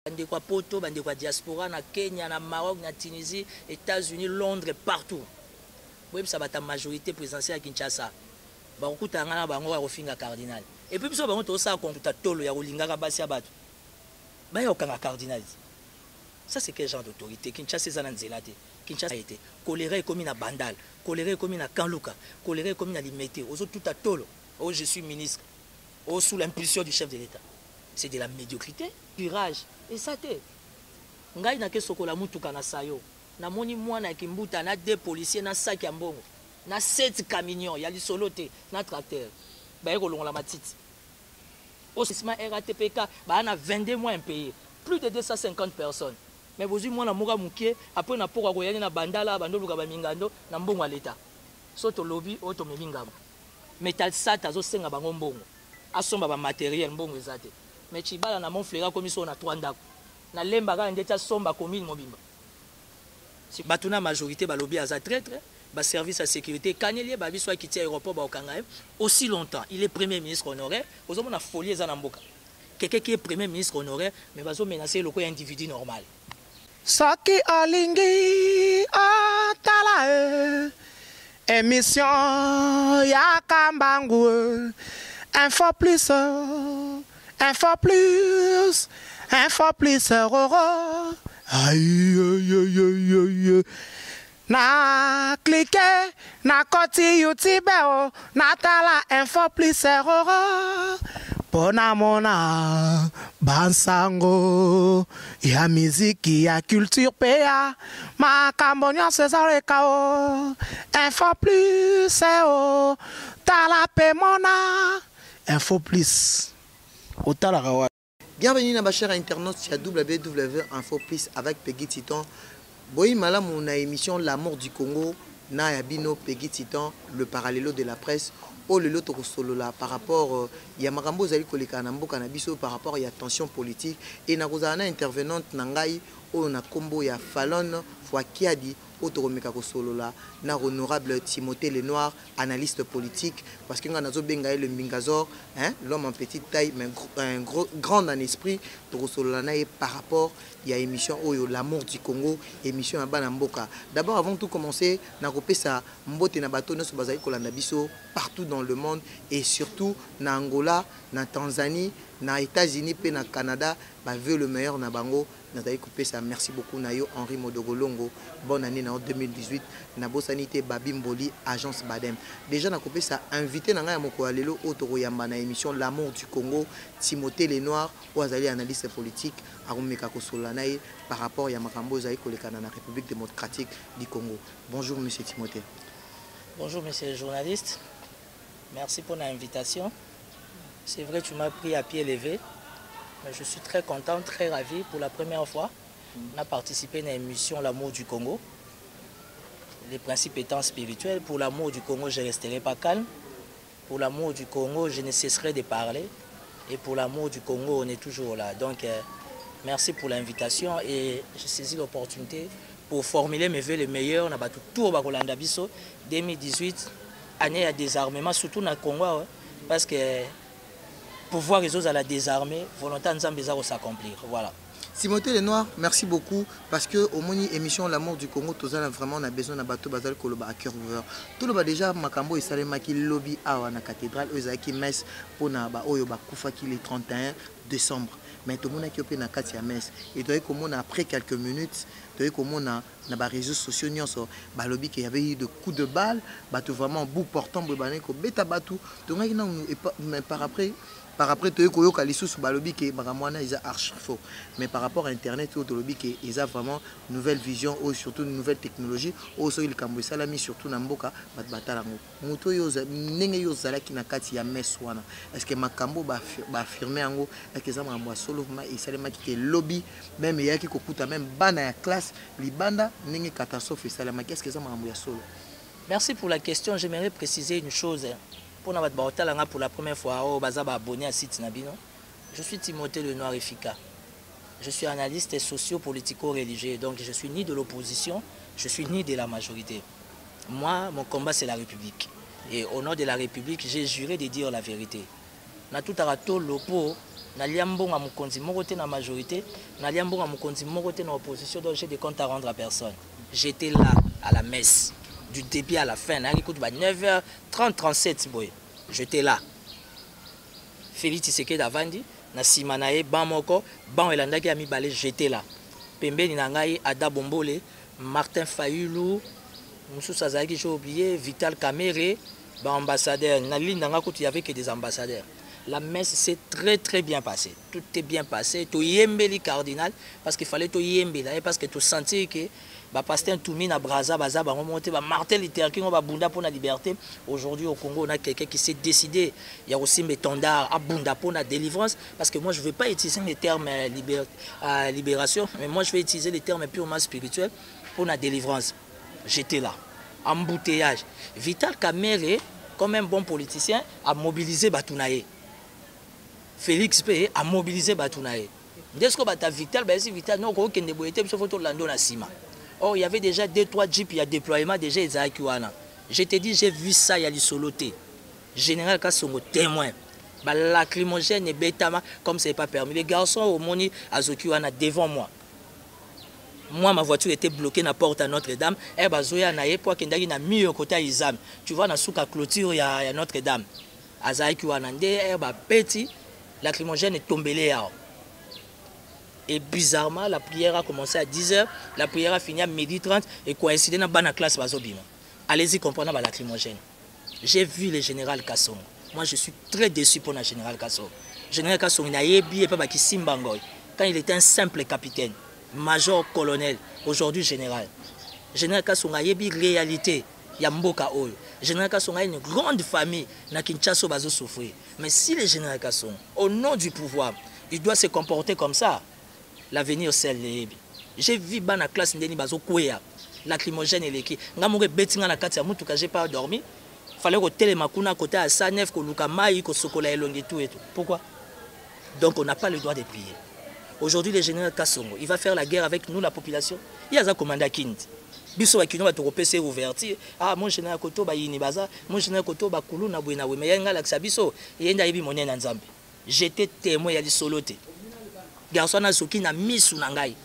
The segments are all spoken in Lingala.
Bande kwa Poto, bande kwa diaspora, na Kenya, na Maroc, na Tunisie, États-Unis, Londres, partout. Oui, ça va ta majorité présidentielle à Kinshasa. Beaucoup de gens ont fait cardinal. Et puis, ils ont aussi un tolo, il y a un Bassi Abat. Il y a un cardinal. Ça, c'est quel genre d'autorité? Kinshasa, c'est un zélate. Kinshasa a été coléré comme une bandale, coléré comme une Kanluka, coléré comme une Limité. Aux autres, tout à tolo. Oh, je suis ministre. Oh, sous l'impulsion du chef de l'État. C'est de la médiocrité, du rage. Et ça, c'est. Ngai na ke sokola mutuka na sayo. Na moni mwana kimbuta na 2 policiers na sac ya mbongo. Na 7 camions, ya lisolo te, na tracteur. Ba yeko longola matiti. Au sisma RATPK, ba na 22 mois impayés. Plus de 250 personnes. Mais vous avez mwana moka mukie, après na poko koyani na bandala, bando luka ba mingando na mbongo l'État. Soto lobby auto memingamo. Metal sat azo senga bango mbongo. Asomba ba matériel mbongo ezate. Mais Chibala na mon frère comme ils na 3 ndako. Na lemba ga ndeta somba commune mobimba. Si batuna majorité ba lobby aza traître, ba service à sécurité kanelier ba biso qui tient aéroport ba okanga aussi longtemps. Il est premier ministre honoraire, ozo mona folie za na mboka. Quelqu'un qui est premier ministre honoraire mais bazo menacer le individu normal. Saki alingi atala émission ya kambangu info plus roro. Aïe aïe aïe aïe aïe. Na cliquer na koti YouTube na tala info plus roro. Pona mona bansango ya miziki ya culture pea makambo nyonso ezaleka o info plus o tala pe mona info plus otalaka wa. Bienvenue dans ma chère internaute sur www.info plus avec Peggy Titon. Boyi malamu na émission L'amour du Congo na yabino Peggy Titon, le parallélo de la presse. Oh le lot solo là par rapport ya makambo zali koleka na mboka na biso par rapport ya tension politique et na kozana intervenante na ngai o na kombo ya Fallon Fouakiadi otoromeka ko solo là na honorable Timothée Lenoir, analyste politique parce que nganazo benga le Mbingazor, hein, l'homme en petite taille mais un grand en esprit to solo là na par rapport ya émission oyo L'amour du Congo, émission ya bana mboka. D'abord avant tout commencer na kopesa mbote na bato no so bazali kolanda biso partout dans le monde et surtout na Angola, na Tanzanie, na États-Unis et na Canada, bah veut le meilleur na bango. Merci beaucoup Nayo Henri Modogolongo. Bonne année en 2018. Nabo Sanité Babimboli, agence Badem. Déjà na coupé ça invité na moko alelo otoro yamba na émission L'amour du Congo, Timothée Lenoir, Oazali analyste politique, Arumeka Kosolanaï par rapport à Yamakambo Zaï Kolekana na République démocratique du Congo. Bonjour monsieur Timothée. Bonjour monsieur le journaliste. Merci pour l'invitation. C'est vrai tu m'as pris à pied levé. Mais je suis très content, très ravi. Pour la première fois, on a participé à l'émission L'amour du Congo. Les principes étant spirituels, pour l'amour du Congo, je ne resterai pas calme. Pour l'amour du Congo, je ne cesserai de parler. Et pour l'amour du Congo, on est toujours là. Donc, merci pour l'invitation et j'ai saisi l'opportunité pour formuler mes vœux les meilleurs. On a battu tout au Bakolanda Bisso 2018, année à désarmement, surtout dans le Congo, hein, parce que pouvoir les autres à la désarmer, volonté de s'accomplir. Voilà. Timothée Lenoir, merci beaucoup parce que au moni émission L'amour du Congo, tous vraiment on a besoin d'un bateau basal koloba à cœur ouvert. Tout le bas déjà makambo et salema qui lobby à la cathédrale ozaki messe pour na ba oyo ba kufa qui le 31 décembre. Mais tout le monde qui est na katia messe et toi comme on après quelques minutes, toi comme on a na réseaux sociaux nyonso ba lobby qu'il y avait eu de coups de balle, bateau vraiment bout portant bobané ko beta batou. Donc mais par après tu es koyoka lisusu balobi ke bakamwana ils a archi faux mais par rapport à internet tu lobby ke ils a vraiment nouvelle vision ou surtout une nouvelle technologie ou so il kambo salami surtout na mboka bat batalango moto yo ndenge yo zala ki na kati ya meswana est-ce que makambo ba affirmer yango est-ce que ça mambo solo ma isalema ki ke lobby même yaki kokuta même bana ya classe libanda ndenge catastrophe salama qu'est-ce que ça mambo ya solo. Merci pour la question, j'aimerais préciser une chose. Pour la première fois, abonné à site Nabino. Je suis Timothée Lenoir Efika. Je suis analyste socio-politico-religieux, donc je suis ni de l'opposition, je suis ni de la majorité. Moi, mon combat c'est la République. Et au nom de la République, j'ai juré de dire la vérité. Na tout arato lopo nalia mbongo mokonzi moko te na majorité, nalia mbongo mokonzi moko te na opposition, donc j'ai des comptes à rendre à personne. J'étais là à la messe du début à la fin, écoute, 9h30 37 boy. J'étais là. Félix Tshisekedi avandi na sima na ye ban moko ban elandaki ya mibale, j'étais là. Pembeni na ngai Ada Bombole, Martin Fayulu, Moussous Azaki, j'ai oublié, Vital Kamere, ambassadeur. Na ligne nanga il y avait que des ambassadeurs. La messe s'est très bien passée. Tout est bien passé. Tout yembeli cardinal parce qu'il fallait tout yembeli parce que tout sentir que bah pasteur Toumi na Braza baza ba remonter ba Martin Luther King ba bunda pour la liberté. Aujourd'hui au Congo on a quelqu'un qui s'est décidé. Il y a aussi Métondard à bunda pour la délivrance parce que moi je veux pas utiliser les termes libération, mais moi je vais utiliser les termes purement spirituels pour la délivrance. J'étais là. Embouteillage. Vital Kamere, comme un bon politicien, a mobilisé Batounaye. Félix P a mobilisé Batounaye. Dès que Bata Vital, Vital, non, il y a oh, il y avait déjà 2-3 jeeps, il y a déploiement déjà Ezakiwana. Je te dis, j'ai vu ça, il y a l'isoloté. Général Kassongo, témoin. Lacrymogène et bétama, comme ce n'est pas permis. Les garçons au Moni Azokiwana devant moi. Moi, ma voiture était bloquée à la porte à Notre-Dame. Et bazoya na pour qu'il y ait mis au côté Izam. Tu vois, dans la clôture, il y a Notre-Dame. Azakiwana, petit, lacrymogène est tombé là. Et bizarrement, la prière a commencé à 10h, la prière a fini à 12h30 et coïncidé dans la classe Bazobima. Allez-y comprendre la lacrymogène. J'ai vu le général Kassongo. Moi, je suis très déçu pour le général Kassongo. Le général Kassongo, il n'a pas de Simbangoy. Quand il était un simple capitaine, major, colonel, aujourd'hui général. Le général Kassongo a une réalité. Il y a Mboka Oyo. Le général Kassongo a une grande famille na Kinshasa bazo souffrir. Mais si le général Kassongo, au nom du pouvoir, il doit se comporter comme ça, l'avenir c'est le. J'ai vu dans la classe ndeni bazo kwea lacrymogène eleki ngamoke betinga na kati ya mutu ka j'ai pas dormi, fallait que telema kuna côté à Sanef ko luka mai ko sokola elongi tout et tout. Pourquoi? Donc on n'a pas le droit de prier. Aujourd'hui le général Kassongo, il va faire la guerre avec nous la population. Il y a un commandant Kind. Biso ba kino ba to kopese ouverture. Ah mon général Koto ba yini baza, mon général Koto ba kulu na buena we mais nga la biso yenda yibi monene nzambe. J'étais témoin ya lisoloté. Garçon na soki na misu na ngai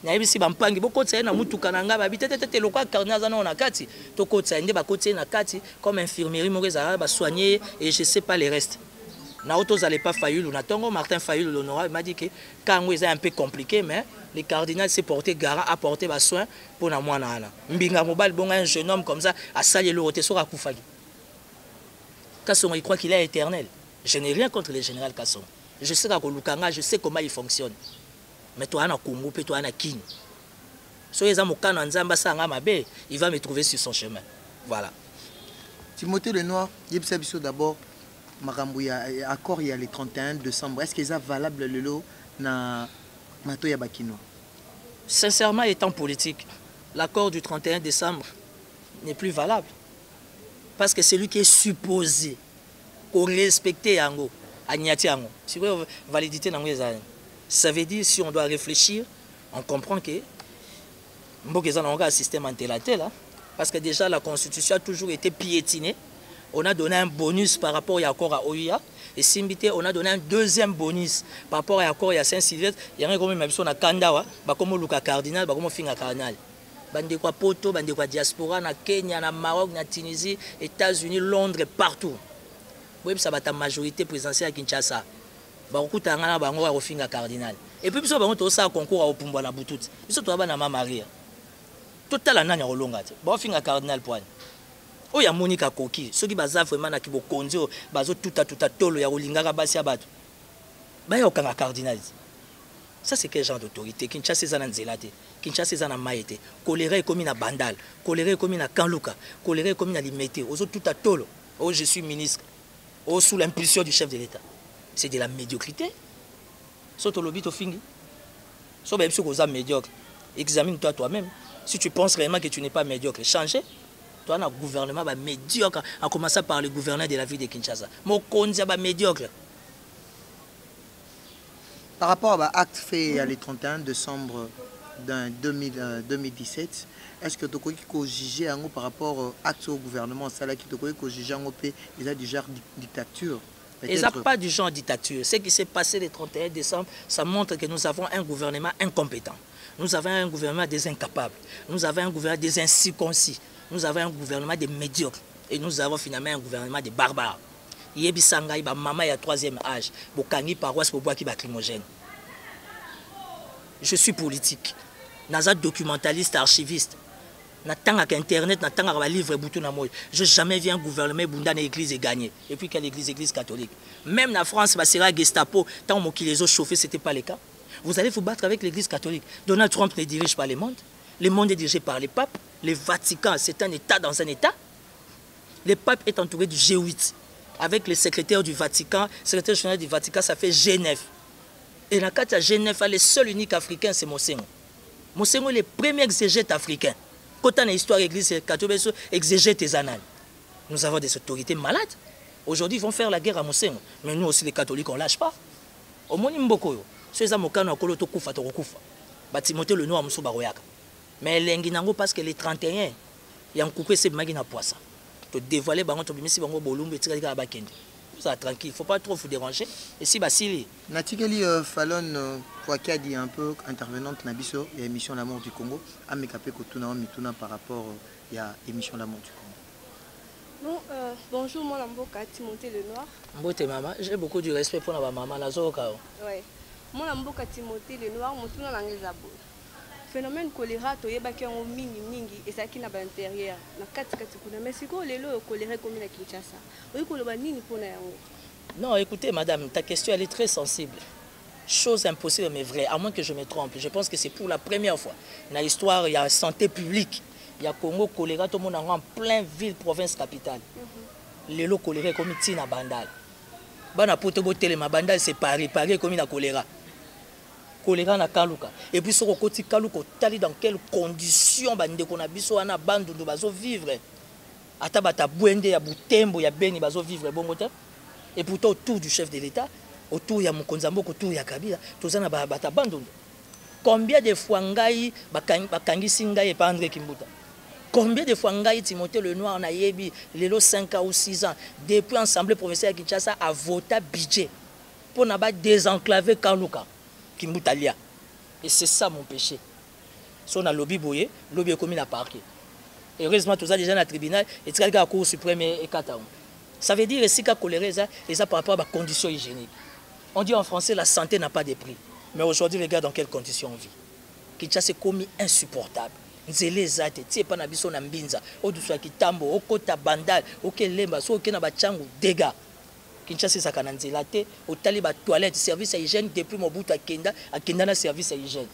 na yebisi bampangi bokotsa na mutuka na ngai babitete lokwa carnet na kati to kotsa ende bakotsa na kati comme infirmerie moko ba soigner et je sais pas les restes na autos allait pas Fayulu na tongo Martin Fayulu l'honorable m'a dit que quand c'est un peu compliqué mais le cardinal s'est porté garant à porter ba soin pour na mwana ana mbinga mobile bon un jeune homme comme ça a sali le roté sur akufaki Kassongo il croit qu'il est éternel. Je n'ai rien contre le général Kassongo. Je sais je sais comment il fonctionne. Mais toi, tu as un Congo, tu as un King. Si il va me trouver sur son chemin. Voilà. Timothée Lenoir, d'abord, accord il y a le 31 décembre. Est-ce que c'est valable le lot na Matoya Bakino? Sincèrement, étant politique, l'accord du 31 décembre n'est plus valable. Parce que c'est lui qui est supposé respecter Yango. Si vous validité dans les années, ça veut dire si on doit réfléchir, on comprend que un système antélaté là, parce que déjà la constitution a toujours été piétinée. On a donné un bonus par rapport à l'accord à OIA et Simbité, on a donné un deuxième bonus par rapport à l'accord à Saint-Sylvestre. Il y a un comme même à Kandawa, comme Luka Cardinal, comme Finga Cardinal. Bande quoi poto, bande quoi diaspora, na Kenya, na Maroc, na Tunisie, États-Unis, Londres, partout. Oui, ça va être la majorité présidentielle à Kinshasa. Beaucoup de gens ont refusé cardinal. Et puis, ils ont aussi un concours au Pumba na Boutout. Ils ont trouvé Mama Maria. Tout le monde a refusé. Ils ont refusé cardinal. Il y a Monica Koki. Ceux qui ont vraiment qui ont conduit, ils ont tout à tolo, ils ont refusé ils ont refusé cardinal. Ça, c'est quel genre d'autorité? Kinshasa, c'est un zélate. Kinshasa, c'est un maïté. Coléré comme une bandale. Coléré comme une kanluka. Coléré comme une limité. Ils ont tout à tolo. Oh, je suis ministre. Oh, sous l'impulsion du chef de l'État. C'est de la médiocrité. Sauf lobby au fingi. Sauf même si vous êtes médiocre. Examine-toi toi-même. Si tu penses réellement que tu n'es pas médiocre, change. Toi, un gouvernement médiocre, en commençant par le gouverneur de la ville de Kinshasa. Mon konzi est médiocre. Par rapport à l'acte fait le 31 décembre 2017, est-ce que tu as jugé par rapport à l'acte au gouvernement, ça qui tu as jugé du genre dictature? Et ça pas du genre dictature. Ce qui s'est passé le 31 décembre, ça montre que nous avons un gouvernement incompétent. Nous avons un gouvernement des incapables. Nous avons un gouvernement des incirconcis. Nous avons un gouvernement des médiocres. Et nous avons finalement un gouvernement des barbares. Yebi Sangai, maman est à 3e âge. Bokangi paroisse pour boire qui lacrymogène. Je suis politique. Naza documentaliste, archiviste. N'attends qu'Internet, n'attends qu'un livre bouton na moi. Je jamais vu un gouvernement bunda dans l'église et gagner. Et puis quelle église catholique. Même la France, va sera Gestapo, tant que les autres chauffés, ce n'était pas le cas. Vous allez vous battre avec l'église catholique. Donald Trump ne dirige pas le monde. Le monde est dirigé par les papes. Le Vatican, c'est un État dans un État. Le pape est entouré du G8. Avec le secrétaire du Vatican, le secrétaire général du Vatican, ça fait Genève. Et dans le Genève, le seul unique africain, c'est Mosengo. Mosengo est le premier exégète africain. Quand on a l'histoire de l'église catholique, exégète les annales. Nous avons des autorités malades. Aujourd'hui, ils vont faire la guerre à Mosengo. Mais nous aussi, les catholiques, on ne lâche pas. Au moins, Mboko, ceux qui ont été kufa to kufa. Timothée le noir muso baroyaka. Mais l'enginango parce que les 31, il y a un coupé c'est magina poisson. To dévoiler bango to bimisi bango bolumbe tika bakende. Ça tranquille, il faut pas trop vous déranger. Et si basili. Natikeli Fallon Fouakia dit un peu intervenante Nabiso et émission La Mort du Congo. Amekape Kotuna Mituna par rapport à émission La Mort du Congo. Bon, bonjour, moi Namboka Timothée le Noir. Mbote maman, j'ai beaucoup de respect pour ma maman Nazoka. Ouais. Moi Namboka Timothée le Noir, Motuna Nangezabo. Phénomène choléra toyebaki yango mingi ezaki na ba intérieur na kati kuna mais siko lelo choléra comme na Kinshasa. Oyi koloba nini pona yango? Non, écoutez madame, ta question elle est très sensible. Chose impossible mais vraie, à moins que je me trompe. Je pense que c'est pour la première fois dans l'histoire il y a santé publique. Il y a Congo choléra tout le monde en plein ville province capitale. Lelo choléra comme tina bandal. Bana poto botele ma bandal c'est Paris comme na choléra. Choléra na Kaluka. Et puis, ce côté Kaluka, dans quelles conditions on a biso ana bandu nous bazo vivre. Atabata Bwende, ya Butembo, ya Beni bazo vivre bon côté. Et pourtant autour du chef de l'État, autour ya Mukonzambo, autour ya Kabila, tout ça na bata bandu. Combien de fois ngai bakangi singai et pas André Kimbuta. Combien de fois ngai Timothée le Noir na yebi lelo 5 ans ou 6 ans depuis l'Assemblée provinciale de Kinshasa a voté budget pour na ba désenclaver Kaluka. Kimbutalia. Et c'est ça mon péché. Si on a lobby boyé, lobby est commis à parquet. Heureusement, tout ça déjà dans le tribunal, et tu as la Cour suprême et Kataon. Ça veut dire que choléra, et ça par rapport à la condition hygiénique. On dit en français, la santé n'a pas de prix. Mais aujourd'hui, regarde dans quelles conditions on vit. Kinshasa c'est commis insupportable. Nzele zate, tie pas na biso na mbinza, o duswa kitambo, o kota bandal, o kelemba, so ke na bachangu dégâts. Kinshasa c'est kana nzela te, o tali ba toilette, service à hygiène depuis Mobutu akenda na service à hygiène.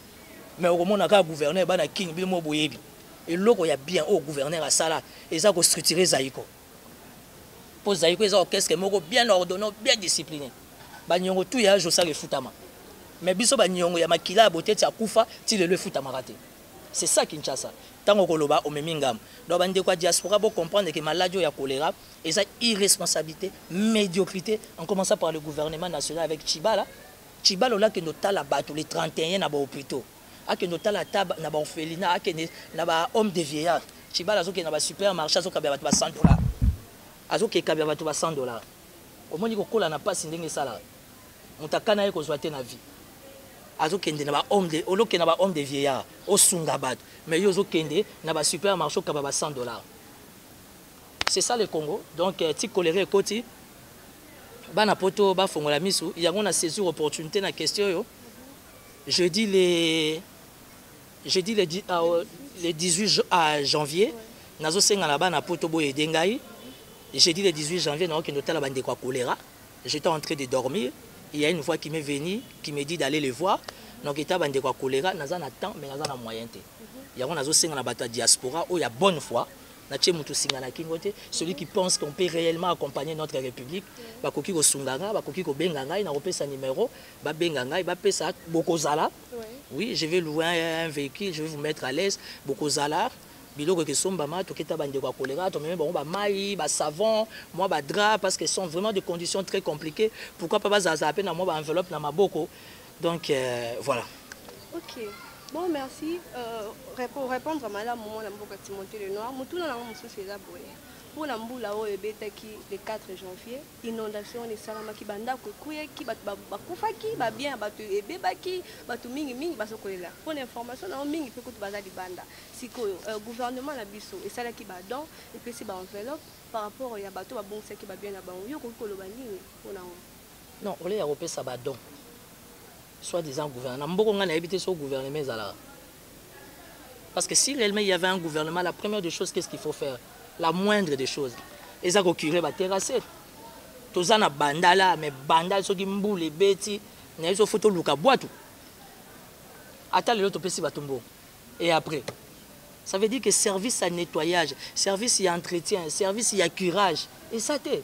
Mais au moment ka gouverneur ba na king bi mo boyebi. Et loko ya bien au gouverneur à sala, et ça ko structurer Zaïko. Pour Zaïko ils ont orchestre moko bien ordonné, bien discipliné. Ba nyongo tout ya josa le futama. Mais biso ba nyongo ya makila boté ya kufa ti le futama raté. C'est ça Kinshasa. Tant qu'on koloba au memingam. Donc bande quoi diaspora pour comprendre que maladie ya choléra et ça irresponsabilité, médiocrité en commençant par le gouvernement national avec Chibala. Chibala là que notala bateau les 31 na ba hôpitaux. A que notala table na ba orphelinat, a que na ba homme de vieillard. Chibala zo que na ba supermarché zo ka ba $100. Azo que ka ba $100. Au moins ko kola na passe ndenge sala. Mutakana yeko zoate na vie. Azo kende na ba homme de oloke na ba homme de vieillard au sungabat mais yo zo kende na ba supermarché ka ba $100. C'est ça le Congo. Donc ti choléra koti bana poto ba fongola misu il y a on a saisi opportunité na question yo. Je dis le 18 janvier nazo senga na bana poto boye dengai. Je dis le 18 janvier na okendo tala bande kwa choléra. J'étais en train de dormir. Il y a une voix qui m'est venue, qui me dit d'aller les voir. Donc, il y a un choléra, il y a un temps, mais il y a un moyen. Il y a un diaspora où il y a bonne foi. Celui qui pense qu'on peut réellement accompagner notre République, oui, je vais louer un véhicule, je vais vous mettre à l'aise. Biloko que somba ma toketa bande kwa choléra to même bon ba mai ba savon moi ba drap parce que ce sont vraiment des conditions très compliquées. Pourquoi pas zaza peine moi ba enveloppe na maboko. Donc voilà. OK. Bon merci pour répondre à madame Momo Namboka Timothée le Noir. Mutuna na mususu eza boye. pour la mbula oyo ebetaki le 4 janvier inondation esalamaki bandako ekuyaki bato bakufaki babien bato ebebaki bato mingi basokolela mpona information na mingi mpe kutu baza libanda sikoyo gouvernement na biso esalaki badon epesi baenveloppe par rapport ya bato babongisaki babien na bango yo koki koloba nini mpona ngo non ole ya kopesa badon soit disant gouvernement mboko nga nayebi te so gouvernement ezalaka parce que si réellement il y avait un gouvernement la première des choses qu'est-ce qu'il faut faire la moindre des choses eza kocurer baterrasse toza na bandala mais bandala soki mbula ebeti nayebi so fo toluka bwatu ata lelo topesi bato mbongo et après ça veut dire que service à nettoyage service ya entretien service ya curage eza te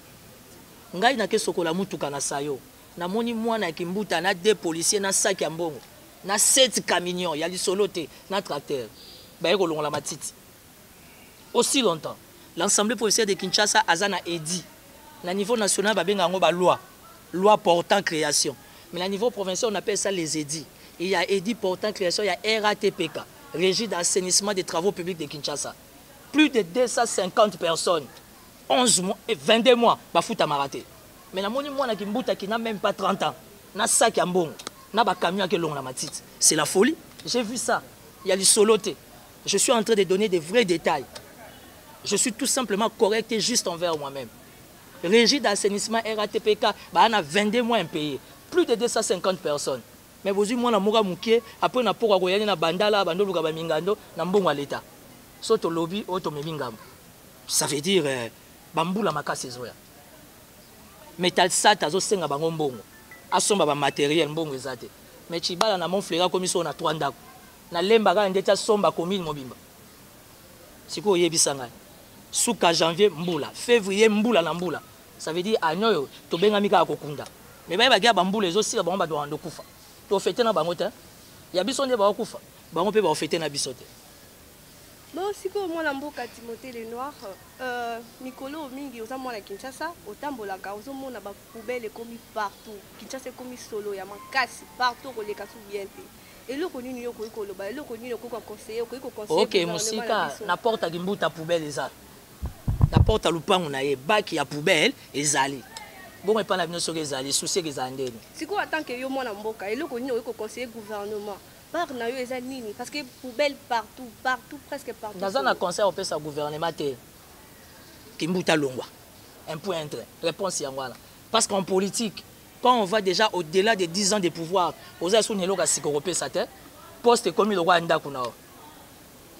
ngai nake sokola mutuka na sayo namoni mwana ya kimbuta na 2 policiers na sac ya mbongo na 7 camions ya lisolo te na tracteur baye kolongola matiti aussi longtemps l'Assemblée provinciale de Kinshasa a un édit. Na niveau national, il y a une loi portant création. Mais à niveau provincial, on appelle ça les édits. Il y a édit portant création, il y a RATPK, Régie d'assainissement des travaux publics de Kinshasa. Plus de 250 personnes, 11 mois et 22 mois, bafuta maraté. Mais la moni moi qui n'a même pas 30 ans, na sac ya mbongo, na ba camion qui long la matite. C'est la folie. J'ai vu ça. Il y a du soloté. Je suis en train de donner des vrais détails. Je suis tout simplement correct et juste envers moi-même. Régie d'assainissement RATPK, on a 22 mois impayés. Plus de 250 personnes. Mais vous avez moi na mukie après na poko koyani na bandala bando luka ba mingando na mbongo à l'état. Soto lobby auto memingambo. Ça veut dire bambula makasi zoya. Metal sat azo senga bango mbongo. Asomba ba matériel mbongo ezate. Mais chibala na mon frère comme so na 3 ndako. Na lemba ga ndeta somba commune mobimba. Siko yebisa ngai. Souka janvier mbula, février mbula na mbula. Ça veut dire anyo to benga mika kokunda. Mais ba bagia bambula ezo sila bango ba doando kufa. To fete na bango te. Ya biso nde ba kufa. Bango pe ba fete na biso te. Bon siko mwana mboka Timothée le Noir mikolo mingi oza mwana Kinshasa otambolaka ozo mona ba poubelle komi partout. Kinshasa komi solo ya makasi partout koleka sou bien te. eloko nini yo koyi koloba eloko nini okoka conseiller okoyi ko conseiller OK musika na porte kimbuta poubelle eza na porte lupango na ye baki ya poubelle ezali bon epa na bino soki ezali souci ke za ndeni siko en tant que yo mwana mboka eloko nini okoyi ko conseiller gouvernement par na yo eza nini parce que poubelle partout presque partout dans un conseil au pesa gouvernement te kimbuta longwa un point entre réponse yangwana parce qu'en politique quand on va déjà au-delà de 10 ans de pouvoir, aux assounelo ka sikorope sate, poste comme le roi ndaku na.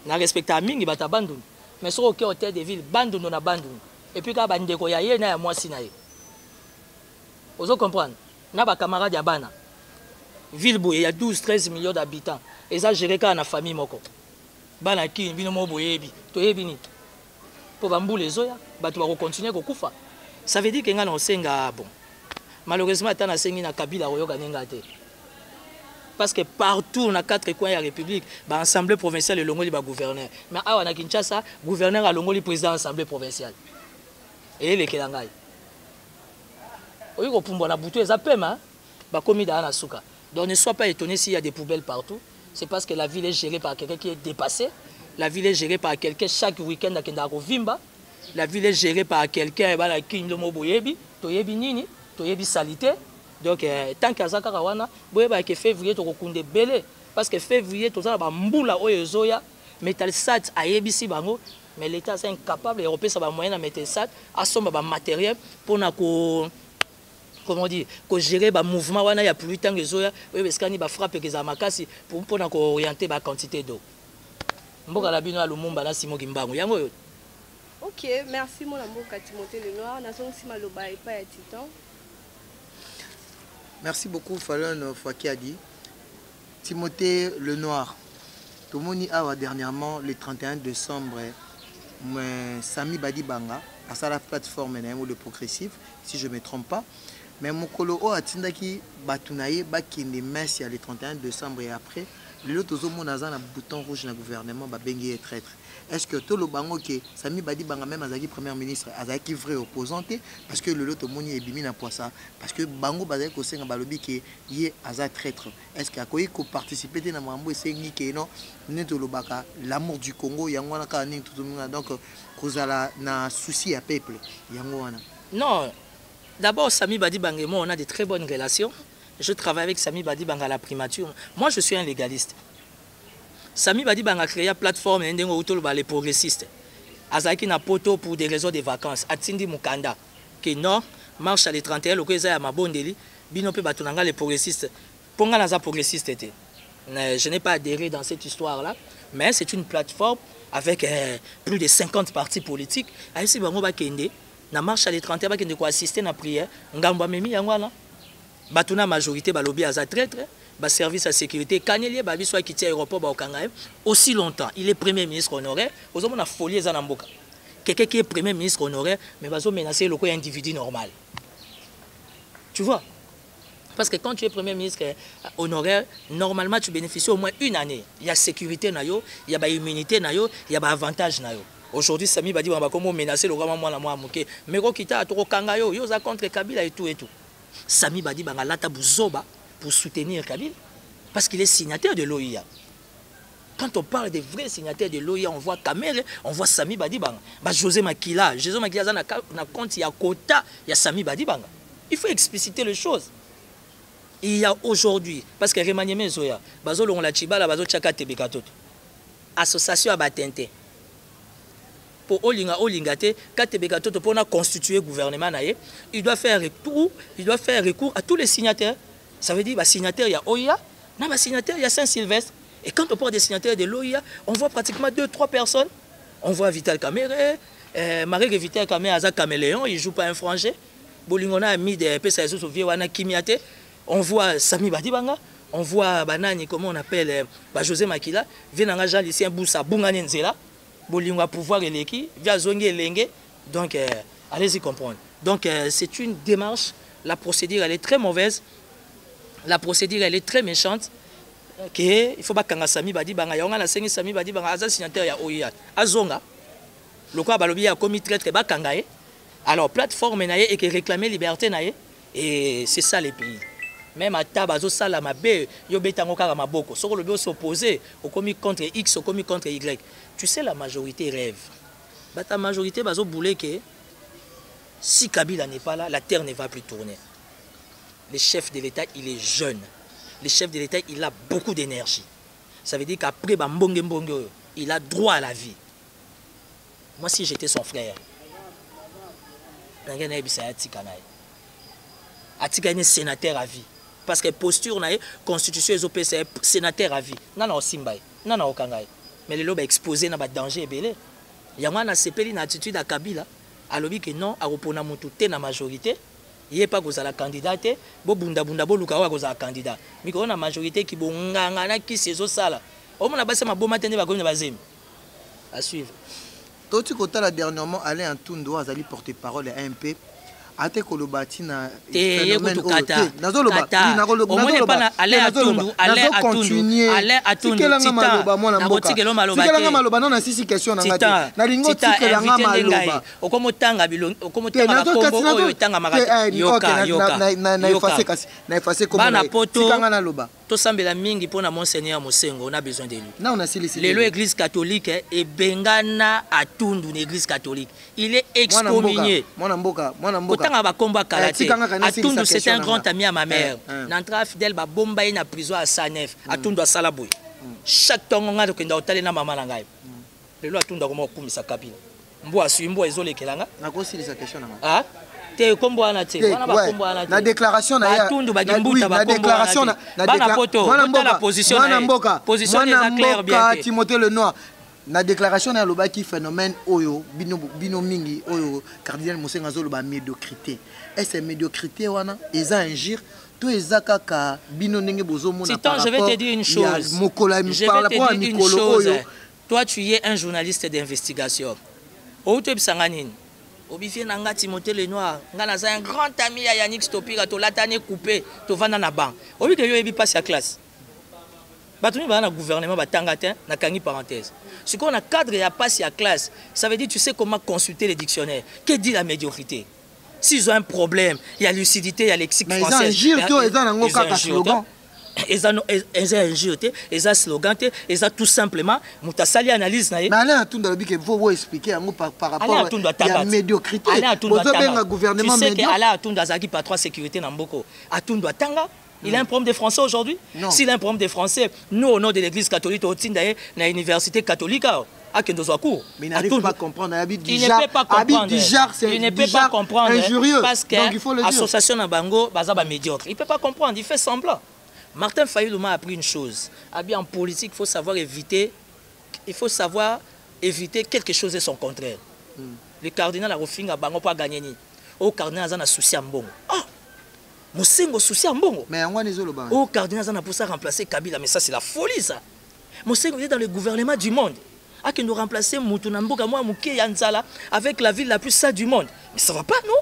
Na respecta mingi bata bandun. Mais sur au hôtel de ville, bandun na bandun. Et puis ka bandeko ya ye na ya mwasi na ye. Ozo comprendre. Na ba camarade ya bana. Ville boye ya 12-13 millions d'habitants. Et ça géré ka na famille moko. Bana ki bino mo boyebi. To yebi ni. Po bambule zoya, batu ba continuer ko kufa. Ça veut dire que ngana osenga bon. Malheureusement, il y a Kabila parce que partout, dans 4 coins de la République, l'Assemblée provinciale est le gouverneur. Mais à Kinshasa, le gouverneur est le président de l'Assemblée provinciale. Et il est là. Donc ne sois pas étonné s'il y a des poubelles partout. C'est parce que la ville est gérée par quelqu'un qui est dépassé. La ville est gérée par quelqu'un chaque week-end à Vimba. La ville est gérée par quelqu'un qui est toyebi salité donc tant que azaka wana boyeba que février to kokunde belé parce que février to za ba mbula oyo zoya metal sat ayebisi bango mais l'état est incapable européen ça ba moyen na metal sat asomba ba matériel pour na ko comment dire ko gérer ba mouvement wana ya plus tant que zoya oyo skani ba frappe que za makasi pour na ko orienter ba quantité d'eau mboka la bino ya Lumumba na Simo Kimbangu yango yo. OK, merci mon mboka Timothée le Noir na son sima loba et pas ya Titan. Merci beaucoup Fallon Fakiadi. Timothée le Noir. Tout le monde a dernièrement le 31 décembre, Sami Badibanga, à la plateforme de progressif, si je ne me trompe pas. Mais mon colo a tindaki batunaye bakinde messi le 31 décembre et après le tozomona aza na bouton rouge na gouvernement babengi traître. Est-ce que tout le bango que Sami Badi Banga même azaki premier ministre azaki vrai opposante parce que le lot moni ebimi na poisa parce que bango bazaki ko senga balobi que yé aza traître. Est-ce que akoyi ko participer na mambo esengi que non neto lobaka l'amour du Congo yango wana ka ning tout monde donc kozala na souci à peuple yango wana. Non, d'abord Sami Badi Banga et moi on a de très bonnes relations. Je travaille avec Sami Badi Banga à la primature. Moi je suis un légaliste. Sami Badi Banga a créé une plateforme les progressistes. Azaki na poto pour des raisons de vacances. Atindi Mukanda. Que non, marche à les 31, le Kweza ma bondeli, binope batunanga les progressistes. Ponga naza progressiste était. Je n'ai pas adhéré dans cette histoire-là, mais c'est une plateforme avec plus de 50 partis politiques. Aïsi bango ba kende, na marche à les 31 ba kende ko assister na prière. Ngamba memi yangwana. Batuna majorité balobi aza traître. Service à sécurité, Kanyelie Babi soit quitté l'aéroport aussi longtemps. Il est premier ministre honoraire. Aux hommes, on a folie Zanamboka. Quelqu'un qui est premier ministre honoraire, mais va menacer le coin individu normal. Tu vois? Parce que quand tu es premier ministre honoraire, normalement tu bénéficies au moins une année. Il y a sécurité, il y a immunité, il y a avantage. Aujourd'hui, Sami Badi va comment menacer le roi moi la moqué. Mais quand tu as trop kangayo, il y a contre Kabila et tout et tout. Sami Badi va lata buzoba pour soutenir Kabila, parce qu'il est signataire de l'OIA. Quand on parle des vrais signataires de l'OIA, on voit Kamere, on voit Sami Badi Banga. José Makila na compte, il y a quota, il y a Sami Badi Banga. Il faut expliciter les choses. Il y a aujourd'hui, parce que Remanieme Zoya, Bazolo on la Chibala, Bazo Chaka Tebekatoto. Association à Batente. Pour Olingate, Katebekatoto, pour constituer le gouvernement, il doit faire recours à tous les signataires. Ça veut dire que signataire, il y a OIA, dans signataire, il y a Saint-Sylvestre. Et quand on parle des signataires de l'OIA, on voit pratiquement 2-3 personnes. On voit Vital Kamere, Marie Vital Kamere, Aza Caméléon, il ne joue pas un frangé. Bolingona a mis des PSS au Vieux Kimiate. On voit Sami Badi Banga, on voit Banani, comment on appelle, José Makila, Venanga Jean Lucien Boussa, Bunganenzela, Bolingo a pouvoir et l'équipe, via Zongue et Lengue. Donc, allez-y comprendre. Donc, c'est une démarche, la procédure, elle est très mauvaise. La procédure elle est très méchante. Il ne faut pas que Sami Badi Banga yonga Sami Badi Banga aza signataire ya OIA. Azonga. Le quoi balobi a commis traître ba kangaye. Alors plateforme naye et que réclamer liberté naye et c'est ça les pays. Même à tabazo sala mabe yo betango kaka maboko. Soko le s'opposer au commis contre X au commis contre Y. Tu sais la majorité rêve. Bah ta majorité bazo boulé que si Kabila n'est pas là, la terre ne va plus tourner. Le chef de l'État, il est jeune. Le chef de l'État, il a beaucoup d'énergie. Ça veut dire qu'après, il a droit à la vie. Moi, si j'étais son frère, Atika est sénateur à vie. Parce que posture, constitution, c'est sénateur à vie. Non, non, Simbaï. Non, non, Okangay. Mais le lobe exposé dans le danger. Il y a une attitude à Kabila. Alors que non, à Opona Moutoute, la majorité. Il n'y a pas de candidat, il y a un candidat. Mais il y a une majorité qui est ces sala. On a passé ma bonne matinée à suivre. Toi, tu as dernièrement allé en Tundo, à Zali porte-parole et AMP. Ate kolobati na phénomène kata omone pana ale atundu ale atundu tikela maloba non asisi question na ngati na lingo tikela nga maloba okomotanga bilongo okomotanga kombo oyo tanga makati yoka na effacer comme bana poto tikanga na loba to sambela mingi pona monseigneur Mosengo on a besoin de lui na on a silisi lelo église catholique et bengana atundu l'église catholique il est excommunié mwana mboka Atundu c'est un grand ami à ma mère. N'entra fidèle ba bomba na prison à Sanef. Atundu à Salaboy. Chaque temps on a de kenda otale na mama ngai. Lelo Atundu ko mo kumisa Kabila. Mbo asu mbo ezole kelanga. Na ko silisa question na. Ah? Te kombo ana te. Wana ba kombo ana te. Na déclaration na ya Atundu ba gimbuta ba kombo. Na déclaration na la position. Mwana mboka. Position est claire bien. Timothée Lenoir. La déclaration na loba qui phénomène oyo bino mingi oyo cardinal Mosenga zoloba médiocrité. Est-ce médiocrité wana eza injure to eza kaka bino ndenge bozomona par rapport. Je vais te dire une chose. Par rapport à Mikolo oyo. Toi tu es un journaliste d'investigation. Oto bisanganini. Obifie nanga Timothée Lenoir, ngana za un grand ami à Yannick Stopira to latane coupé to vana na banc. Obi que yo ebi passe à classe. Batuni ba na gouvernement ba tangata na kangi parenthèse. Ce qu'on a cadre et a passe à classe, ça veut dire tu sais comment consulter les dictionnaires. Que dit la médiocrité? S'ils ont un problème, il y a lucidité, il y a lexique français. Ils ont un slogan. Ils ont un slogan, ils ont tout simplement mutasali analyse na ye. Mais allez tout dans le but faut expliquer par rapport à la médiocrité. Le gouvernement tu sais que Ala Atunda Zaki patron sécurité na mboko. Atunda Tanga, il a un problème de français aujourd'hui. S'il a un problème de français, nous au nom de l'église catholique au Tinda na université catholique à Kendozoakou. Mais il n'arrive pas à comprendre. Il ne peut pas comprendre. Il ne peut pas comprendre injurieux. Parce que l'association na bango bazaba médiocre. Il ne peut pas comprendre, il fait semblant. Martin Fayulu m'a appris une chose. En politique, il faut savoir éviter quelque chose et son contraire. Le cardinal a refusé à bango pas gagner ni. Au cardinal a souci à mbongo. Ah, Mosengo souci à mbongo. Mais on est le au cardinal a pour ça remplacer Kabila, mais ça c'est la folie ça. Mosengo est dans le gouvernement du monde. A que nous remplacer Moutounamboka moi Mouké Yanzala avec la ville la plus sale du monde. Mais ça va pas non?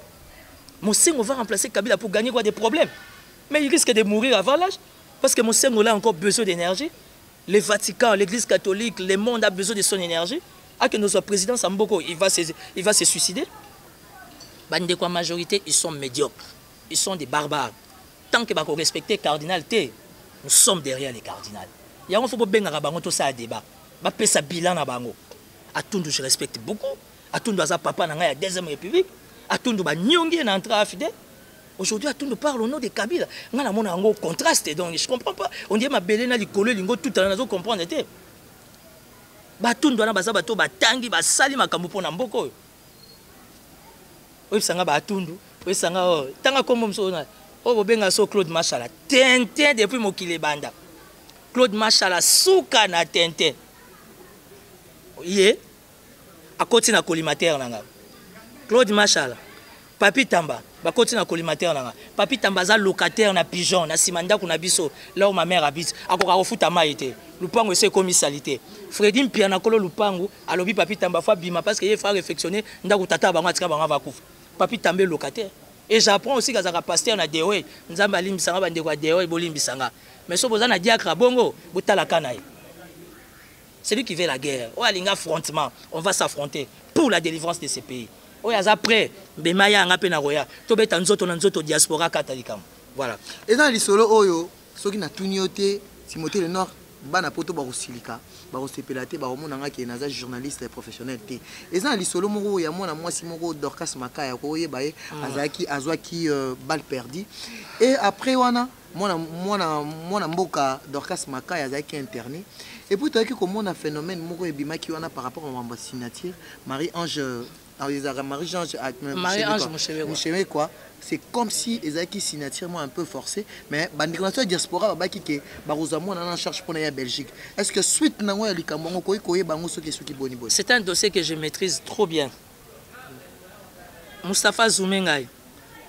Mosengo va remplacer Kabila pour gagner quoi des problèmes. Mais il risque de mourir avant l'âge. Parce que Mosengo a encore besoin d'énergie. Le Vatican, l'église catholique, le monde a besoin de son énergie. A que notre président Samboko, il va se suicider. La majorité, ils sont médiocres. Ils sont des barbares. Tant que nous respectons les cardinals, nous sommes derrière les cardinals. Il y a un faut que tout ça à débat. Je vais faire bilan à Bango. À Tundu, je respecte beaucoup. À Tundu, papa, dans la deuxième république. À Tundu, Nyongi est entré à Fidel. Aujourd'hui, tout nous parle au nom de Kabila. On a un contraste, donc je ne comprends pas. On dit que Belena Likolo, Lingo, tout le monde comprend. Tout le monde a Tangi, Sali, Makambo, Namboko. Oui, ça va Tundu. Oui, ça va. Tanga comme ça. Oh, Benga so Claude Machala. Tintin depuis Mokile Banda. Claude Machala, Souka na Tintin. Yé. À côté na collimateur. Claude Machala. Papi Tamba. Bakoti na collimateur nanga. Papi Tambaza locataire na pigeon na simanda kuna biso là où ma mère habite akoka kofuta maïté. Lupango c'est comme salité. Freddy Mpiana kolo lupango alobi papi Tamba fa bima parce que il faut réflexionner ndako tata bango atika bango va kufa. Papi Tambe locataire. Et j'apprends aussi que ça pasteur na Dewe, nzamba limbisanga bande kwa Dewe bolimbisanga. Mais so boza na diakra bongo botala kanaï. C'est lui qui veut la guerre. Oh alinga affrontement, on va s'affronter pour la délivrance de ces pays. Après, Bemaya a peine à roya. Tobeta nzoto na nzoto diaspora katalikam. Voilà. Et dans les solos oyo, ceux qui n'a tout nioté, Timothée le Nord, bana poto barosilika, barosepelate, baromonanga qui est naza journaliste et professionnel. Et dans les solos moro ya mona moi simoro Dorcas Makaya koye baye azaki azwaki balle perdue. Et après wana mona mboka Dorcas Makaya azaki interné. Et puis tu as comme on a phénomène moro ebima qui wana par rapport à ma signature Marie-Ange Marie-Ange Mouchebe quoi. C'est comme si ils avaient signature un peu forcé, mais la diaspora qui est en charge pour la Belgique. Est-ce que suite c'est un dossier que je maîtrise trop bien. Moustapha Zoumengaï,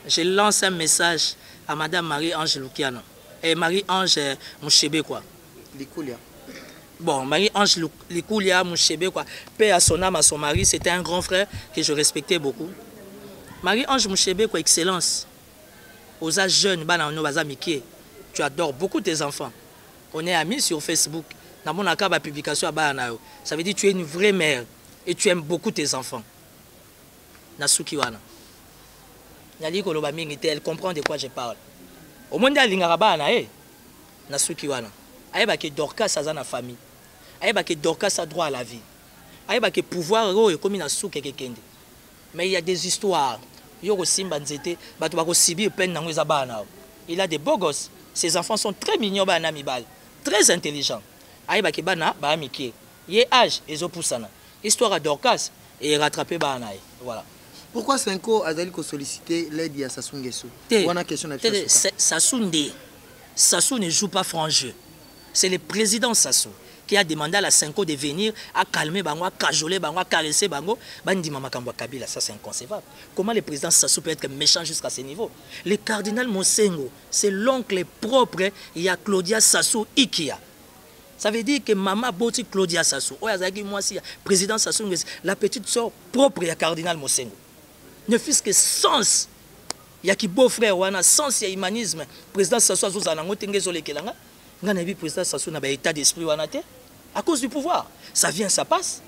je lance un message à Madame Marie-Ange Lukiano et Marie-Ange Mouchebe quoi. Bon, Marie-Ange Likoulia Mouchebe, quoi. Paix à son âme, à son mari, c'était un grand frère que je respectais beaucoup. Marie-Ange Mouchebe, quoi, excellence. Aux âges jeunes, tu adores beaucoup tes enfants. On est amis sur Facebook. Dans mon accord, la publication à ça veut dire que tu es une vraie mère et tu aimes beaucoup tes enfants. Nasuki wana. Elle comprend de quoi je parle. Au monde de l'Ingarabana, Nasuki wana. Aïba qui Dorcas a sa famille. Aïba qui Dorcas a droit à la vie. Aïba qui pouvoir est comme une souke kende. Mais il y a des histoires. Il a des beaux gosses. Ses enfants sont très mignons, très intelligents. Aïba qui bana ba amiki. Il âge et zopusana. Histoire à Dorcas et rattraper banaï. Voilà. Pourquoi Senko a sollicité l'aide à Sassou Nguesso? On a question Sassou ne joue pas franc jeu. C'est le président Sassou qui a demandé à la Senko de venir à calmer Bango, à cajoler Bango, à caresser Bango. Bandi Mama Kambwa Kabila, ça c'est inconcevable. Comment le président Sassou peut être méchant jusqu'à ce niveau? Le cardinal Mosengo, c'est l'oncle propre, il y a Claudia Sassou Ikia. Ça veut dire que Maman Boti Claudia Sassou, président Sassou, la petite soeur propre, il y a cardinal Mosengo. Ne fût-ce que sens. Il y a qui beau frère, sens, il y a humanisme. Président Sassou Azou Zanango Tengezo Lekelanga. nga na bi président Sassou na ba état d'esprit wana te à cause du pouvoir ça vient ça passe.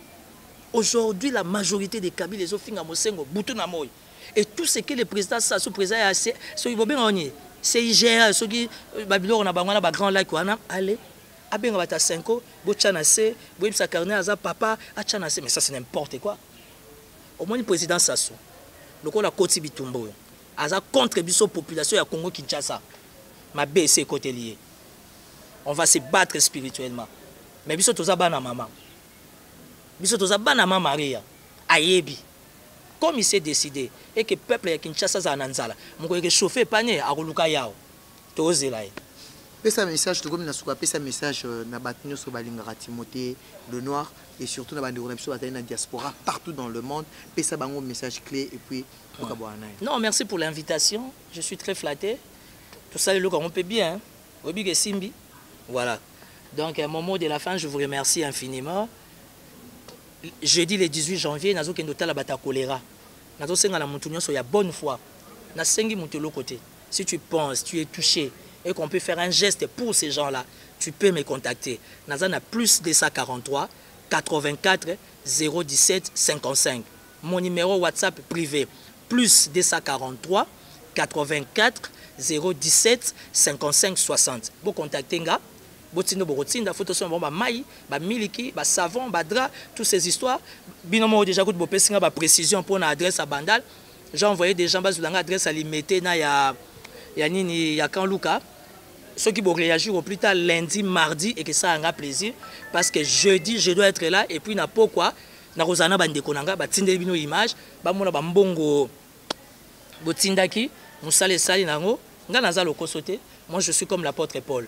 Aujourd'hui la majorité des Kabyles les ofinga mosengo butu na moy et tout ce que le président Sassou président assez so ibobenga oni c'est IGA so ki babiloko na bango na ba grand lac wana allez abenga bata 5 ans bochana se boyebisa carnet aza papa achana se mais ça c'est n'importe quoi. Au moins le président Sassou lokola Koti Bitumbo aza contre biso population ya Congo Kinshasa ma BC côté lié on va se battre spirituellement mais biso toza bana maman biso toza bana mama Maria ayebi comme il s'est décidé et que peuple ya Kinshasa za nanzala moko ke chauffer panier a koluka yao tozela ye pesa message to comme na suka pesa message na batinyo so balingaka Timothée le noir et surtout na bandi biso batali na diaspora partout dans le monde pesa bango message clé et puis non merci pour l'invitation je suis très flatté tout ça le on peut bien obi ke simbi voilà donc à un moment de la fin je vous remercie infiniment. Jeudi le 18 janvier nazo kendo tala bata choléra nazo senga na mutu nyonso ya bonne foi na sengi mutu lo côté si tu penses tu es touché et qu'on peut faire un geste pour ces gens-là tu peux me contacter nazana plus 243 84 017 55 mon numéro WhatsApp privé plus 243 84 017 55 60 vous contactez nga botindo botinda photo son ba mai ba miliki ba savon ba drap toutes ces histoires binomo déjà ko bopesinga ba précision pour na adresse à Bandal j'ai envoyé des gens bazulanga adresse à limité na ya nini ya kan Luka ceux qui vont réagir au plus tard lundi mardi et que ça a plaisir parce que jeudi je dois être là et puis na pourquoi na rozana bande konanga ba tindeli bino image ba mona ba mbongo botindaki musale sali nango nga naza lokosote moi je suis comme l'apôtre Paul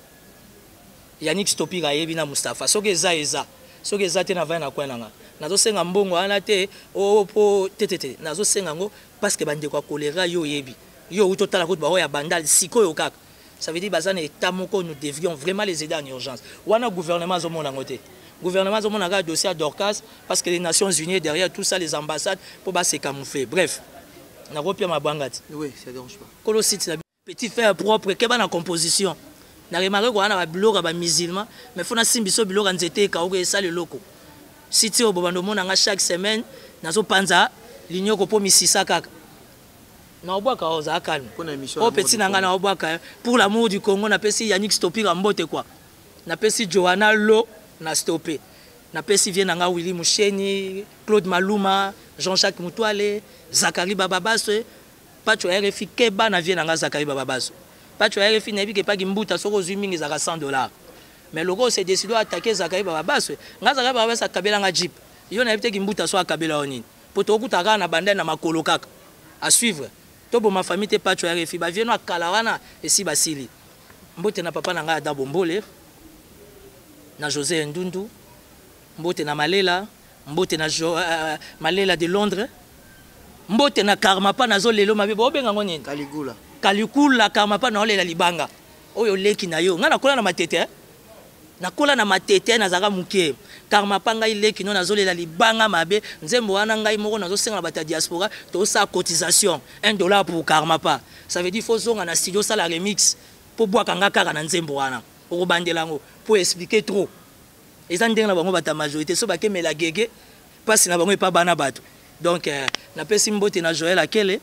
Yannick Stopira yebina Mustafa soki eza te na vana kwenanga nazo senga mbongo ana te o po tetete nazo senga ngo parce que bande kwa choléra yo yebi yo utotala ko ba ya Bandal sikoyo kaka ça veut dire bazana état moko nous devions vraiment les aider en urgence wana gouvernement zo mona ngote gouvernement zo mona ga dossier à Dorcas parce que les Nations Unies derrière tout ça les ambassades pour ba se camoufler bref na kopia mabangati oui ça dérange pas kolo site na petit frère propre ke ba na composition na remarqué ko ana ba biloko ba musulman mais fona simbiso biloko nzete ka o esa le loko site o bobando mona nga chaque semaine nazo panza linyoko po misisa kaka na obwaka oza calme o petit nanga na obwaka pour l'amour du Congo na pesi Yannick Stopira mbote quoi na pesi Johanna Lo na stopé na pesi vient nanga Willy Musheni Claude Maluma Jean-Jacques Mutwale Zakari Bababaso pacho RFI keba na vient nanga Zakari Bababaso pacho RFI na bi ke pa kimbuta soko zwimingi za $100 mais logo s'est décidé à attaquer Zakari Bababaso nga Zakari Bababaso kabela nga jeep yo na bi te kimbuta so akabela onini poto okutaka na bande na makolo kaka à suivre tobo ma famille te pacho RFI ba vieno akala wana esi basili mbote na papa na nga da bombole na José Ndundu mbote na Malela mbote na Malela de Londres mbote na Karma pa nazo lelo mabe bobenga ngoni Kalikula Karma pa na olela libanga oyo leki na yo nga nakola na matete nakola na matete na zaka muke Karma pa ngai leki no nazo lela libanga mabe nzembo wana ngai moko nazo senga na bata diaspora to sa cotisation $1 pour Karma pa ça veut dire faut zonga na studio ça la remix pour boire kanga kaka na nzembo wana pour bandelango pour expliquer trop et ça ndenge na bango bata majorité so bakemela gege parce na bango pas bana bato donc na pesi mbote na Joël Akele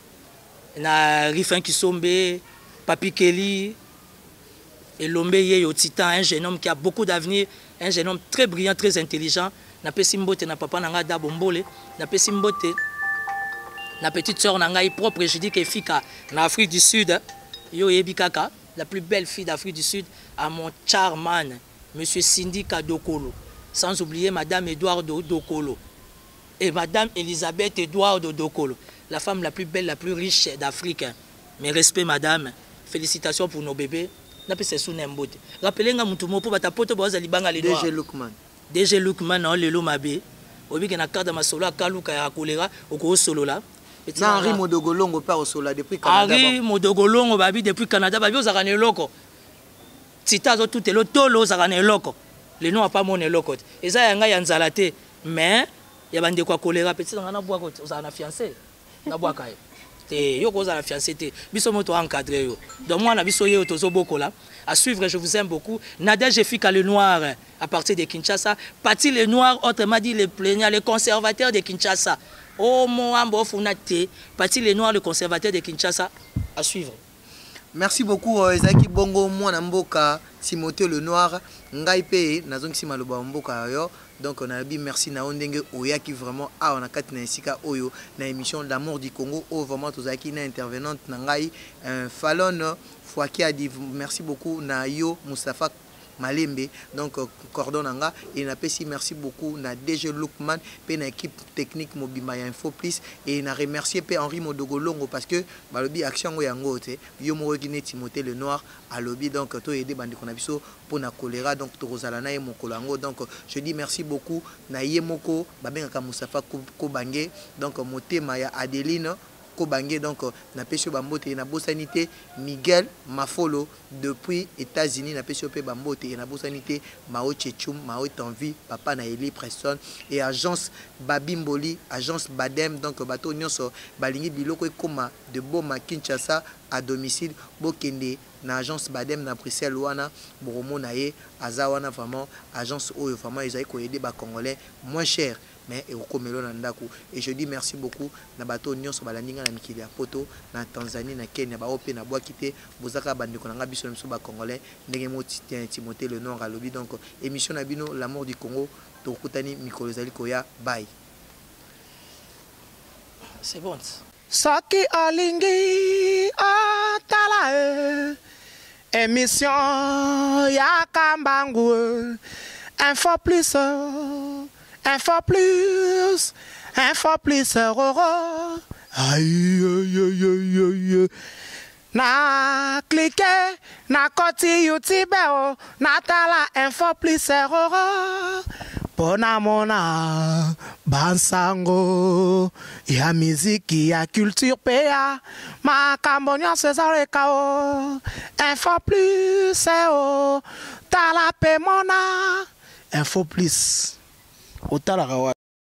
na Rifin Kisombe Papi Kelly et Lombe Yeyo Titan un jeune homme qui a beaucoup d'avenir un jeune homme très brillant très intelligent na pesi mbote na papa nanga da bombole na pesi mbote na petite sœur nanga propre je dis que fika na Afrique du Sud yo yebi kaka la plus belle fille d'Afrique du Sud à mon charman monsieur Cindy Kadokolo sans oublier madame Eduardo Dokolo et madame Elisabeth Eduardo Dokolo la femme la plus belle la plus riche d'Afrique mes respects madame félicitations pour nos bébés na pese suna mbote rappelenga mutu mo po bata poto boza libanga le noir DG Lookman na lelo mabe obike na carte masolo akaluka ya kolera oko solola na Henri Modogolongo pa osola depuis Canada Henri Modogolongo babi depuis Canada babi ozaka ne loko titazo tout elo tolo ozaka ne loko le nom pas mon loko eza yanga ya nzala te mais ya bande kwa kolera petit ngana bwa ko ozaka na fiancé na bwa kai te yo koza la fiancé te biso moto encadré yo donc moi na biso yo tozo bokola à suivre. Je vous aime beaucoup. Nadège Fika le Noir à partir de Kinshasa. Parti le Noir, autrement dit les plaignants, les conservateurs de Kinshasa. Oh mon ambo funate. Parti le Noir, le conservateur de Kinshasa. À suivre. Merci beaucoup Ezaki Bongo Mwana Mboka Timothée le Noir ngai pe nazongi sima loba mboka yo. Donc on a dit merci na ondenge oya qui vraiment a on a kati na esika oyo na émission l'amour du Congo au vraiment tozaki na intervenante na ngai Fallon Fouaki a dit merci beaucoup na yo Moustapha Malembe donc cordon nanga et na pesi merci beaucoup na DG Lookman pe na équipe technique Mobimba ya Info Plus et na remercier pe Henri Modogolongo parce que balobi action ngo yango te yo mo gine Timothée le Noir à lobby donc to aider bandi kona biso pour na choléra donc to rozala na ye mokolango donc je dis merci beaucoup na yemoko babengaka Moustapha Kobange donc motema ya Adeline Kobange donc na pesio bambote na bosanité Miguel Mafolo depuis États-Unis na pesio pe bambote na bosanité Mao Chechum Mao Tanvi papa na Eli Preston et agence Babimboli agence Badem donc bato nyonso balingi biloko ekoma de Boma Kinshasa à domicile bokende na agence Badem na Bruxelles wana boromo na ye azawana vraiment agence oyo vraiment ils ko aider ba congolais moins cher mais et je dis merci beaucoup na bato nyonso balandinga na mikili ya poto na Tanzanie na Kenya ba ope na bois quitter bozaka bandeko na biso na ba congolais ndenge moti Timothée le Noir à lobby donc émission na bino l'amour du Congo to kutani mikolo zali koya bye c'est bon Soki olingi otala émission ya Kambangu Info Plus Info Plus aïe aïe aïe aïe na cliquer na koti YouTube na tala Info Plus pona mona bansango ya miziki ya culture pea makambo nyonso ezaleka Info Plus tala pe mona Info Plus. Otala